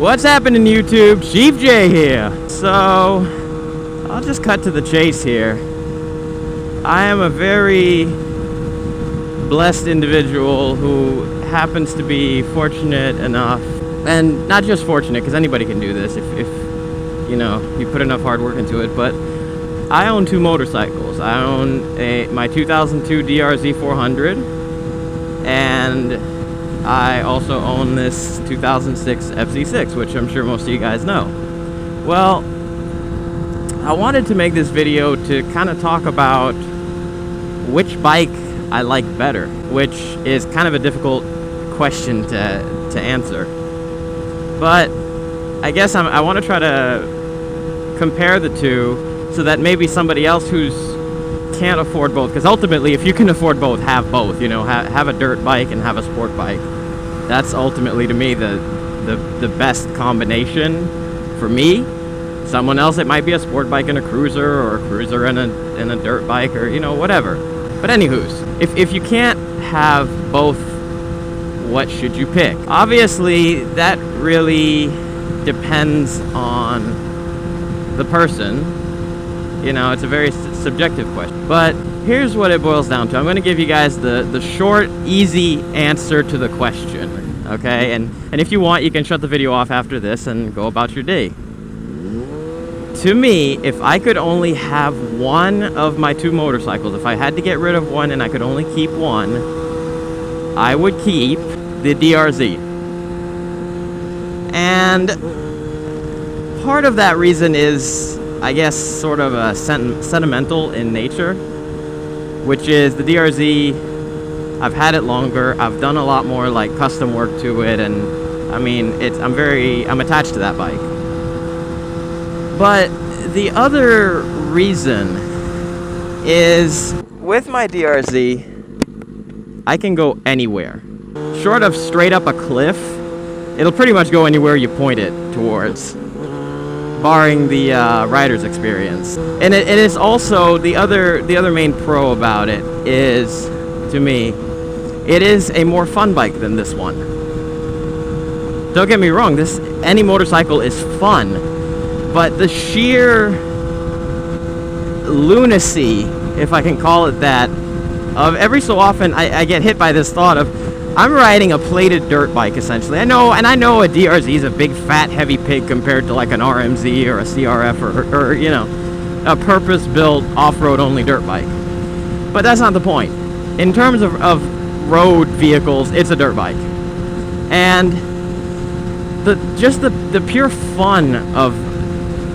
What's happening, YouTube? Chief J here. So, I'll just cut to the chase here. I am a very blessed individual who happens to be fortunate enough, and not just fortunate, because anybody can do this if you know, you put enough hard work into it, but I own two motorcycles. I own my 2002 DRZ 400, and I also own this 2006 FZ6, which I'm sure most of you guys know. Well, I wanted to make this video to kind of talk about which bike I like better, which is kind of a difficult question to answer. But I guess I want to try to compare the two so that maybe somebody else who's can't afford both, because ultimately if you can afford both, have both, you know, have a dirt bike and have a sport bike. That's ultimately, to me, the best combination for me. Someone else, it might be a sport bike and a cruiser, or a cruiser and a dirt bike, or, you know, whatever. But anywho's, if you can't have both, what should you pick? Obviously, that really depends on the person. You know, it's a very subjective question. But here's what it boils down to. I'm going to give you guys the short, easy answer to the question. Okay? And if you want, you can shut the video off after this and go about your day. To me, if I could only have one of my two motorcycles, if I had to get rid of one and I could only keep one, I would keep the DRZ. And part of that reason is, I guess, sort of a sentimental in nature, which is the DRZ, I've had it longer, I've done a lot more like custom work to it, and I mean, I'm attached to that bike. But the other reason is, with my DRZ, I can go anywhere. Short of straight up a cliff, it'll pretty much go anywhere you point it towards, barring the rider's experience. And it is also, the other main pro about it is, to me, it is a more fun bike than this one. Don't get me wrong, any motorcycle is fun, but the sheer lunacy, if I can call it that, of every so often I get hit by this thought of, I'm riding a plated dirt bike, essentially. I know a DRZ is a big, fat, heavy pig compared to like an RMZ or a CRF or you know, a purpose-built off-road only dirt bike. But that's not the point. In terms of road vehicles, it's a dirt bike. And just the pure fun of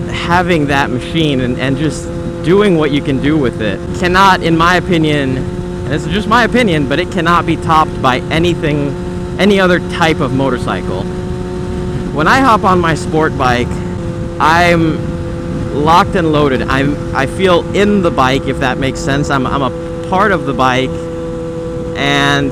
having that machine and just doing what you can do with it cannot, in my opinion, and it's just my opinion, but it cannot be topped by any other type of motorcycle. When I hop on my sport bike, I'm locked and loaded. I feel in the bike, if that makes sense. I'm a part of the bike, and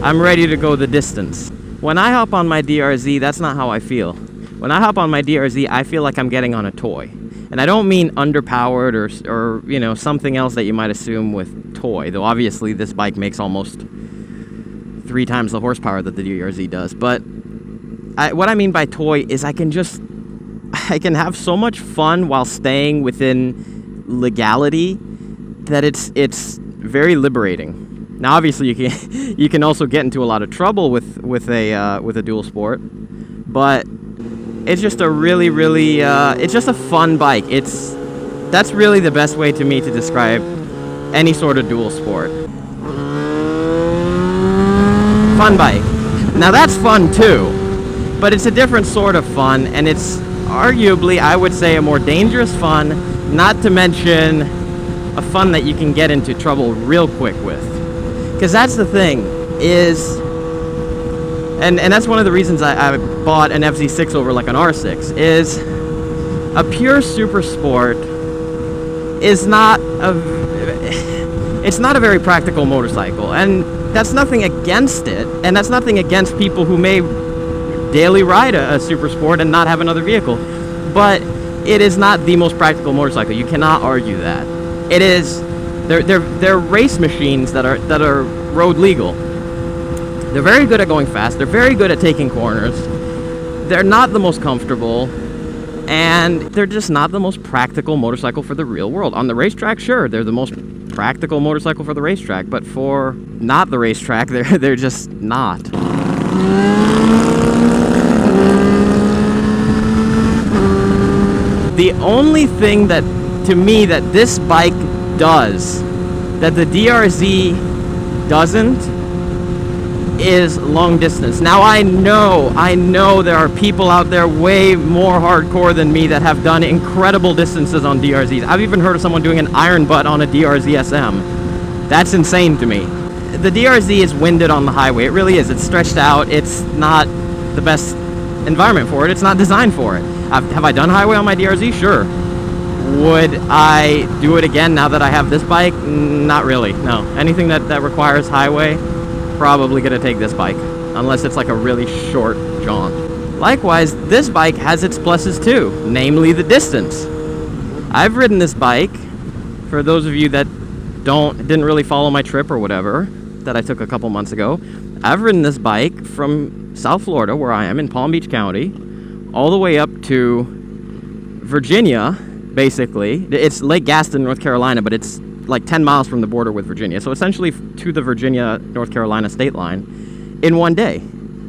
I'm ready to go the distance. When I hop on my DRZ, that's not how I feel. When I hop on my DRZ, I feel like I'm getting on a toy. And I don't mean underpowered or you know, something else that you might assume with toy, though obviously this bike makes almost 3 times the horsepower that the DRZ does. But what I mean by toy is I can have so much fun while staying within legality that it's very liberating. Now obviously you can also get into a lot of trouble with a dual sport, but it's just a really, it's just a fun bike. That's really the best way to me to describe any sort of dual sport. Fun bike. Now that's fun too, but it's a different sort of fun, and it's arguably, I would say, a more dangerous fun, not to mention a fun that you can get into trouble real quick with. Because that's the thing, is... And that's one of the reasons I bought an FZ6 over like an R6, is a pure super sport is not it's not a very practical motorcycle, and that's nothing against it, and that's nothing against people who may daily ride a super sport and not have another vehicle, but it is not the most practical motorcycle. You cannot argue that. It is, they're race machines that are road legal. They're very good at going fast. They're very good at taking corners. they're not the most comfortable, and they're just not the most practical motorcycle for the real world. On the racetrack, sure, they're the most practical motorcycle for the racetrack, but for not the racetrack, they're just not. The only thing that, to me, that this bike does, that the DRZ doesn't, is long distance. Now I know there are people out there way more hardcore than me that have done incredible distances on DRZs. I've even heard of someone doing an iron butt on a DRZ SM. That's insane to me. The DRZ is winded on the highway. It really is. It's stretched out. It's not the best environment for it. It's not designed for it. Have I done highway on my DRZ? Sure. Would I do it again now that I have this bike? Not really, no. Anything that requires highway, probably gonna take this bike, unless it's like a really short jaunt. Likewise, this bike has its pluses too, namely the distance. I've ridden this bike, for those of you that didn't really follow my trip or whatever, that I took a couple months ago, I've ridden this bike from South Florida, where I am in Palm Beach County, all the way up to Virginia, basically. It's Lake Gaston, North Carolina, but it's like 10 miles from the border with Virginia. So essentially to the Virginia-North Carolina state line in one day.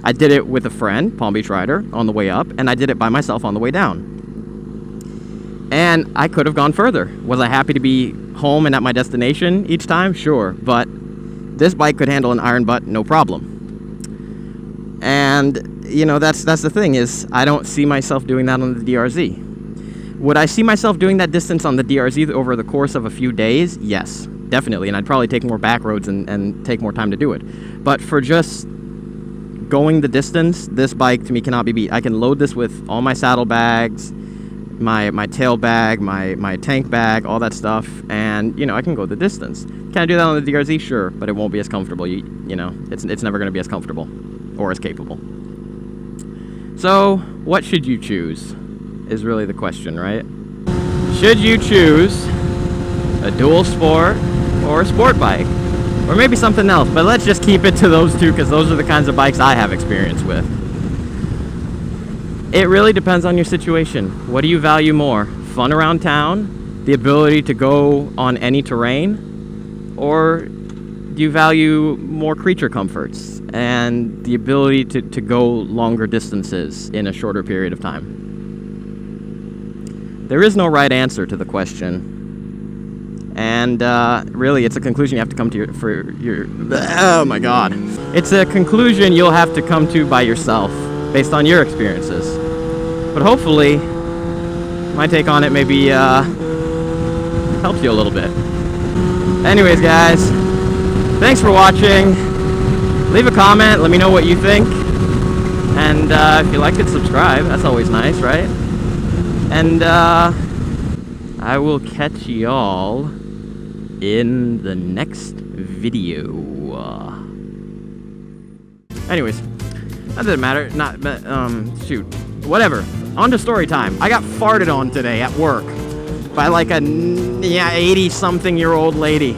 I did it with a friend, Palm Beach rider, on the way up, and I did it by myself on the way down. And I could have gone further. Was I happy to be home and at my destination each time? Sure, but this bike could handle an iron butt, no problem. And, you know, that's the thing, is I don't see myself doing that on the DRZ. Would I see myself doing that distance on the DRZ over the course of a few days? Yes, definitely. And I'd probably take more back roads and take more time to do it. But for just going the distance, this bike to me cannot be beat. I can load this with all my saddlebags, my tail bag, my tank bag, all that stuff, and, you know, I can go the distance. Can I do that on the DRZ? Sure, but it won't be as comfortable. You know, it's never going to be as comfortable or as capable. So, what should you choose? Is really the question, right? Should you choose a dual sport or a sport bike? Or maybe something else, but let's just keep it to those two, because those are the kinds of bikes I have experience with. It really depends on your situation. What do you value more? Fun around town? The ability to go on any terrain? Or do you value more creature comforts and the ability to go longer distances in a shorter period of time? There is no right answer to the question, and really it's a conclusion you have to come to oh my god. It's a conclusion you'll have to come to by yourself, based on your experiences. But hopefully, my take on it maybe helps you a little bit. Anyways guys, thanks for watching. Leave a comment, let me know what you think, and if you liked it, subscribe. That's always nice, right? And I will catch y'all in the next video. Anyways, that doesn't matter. Shoot. Whatever. On to story time. I got farted on today at work by like a 80-something-year-old lady.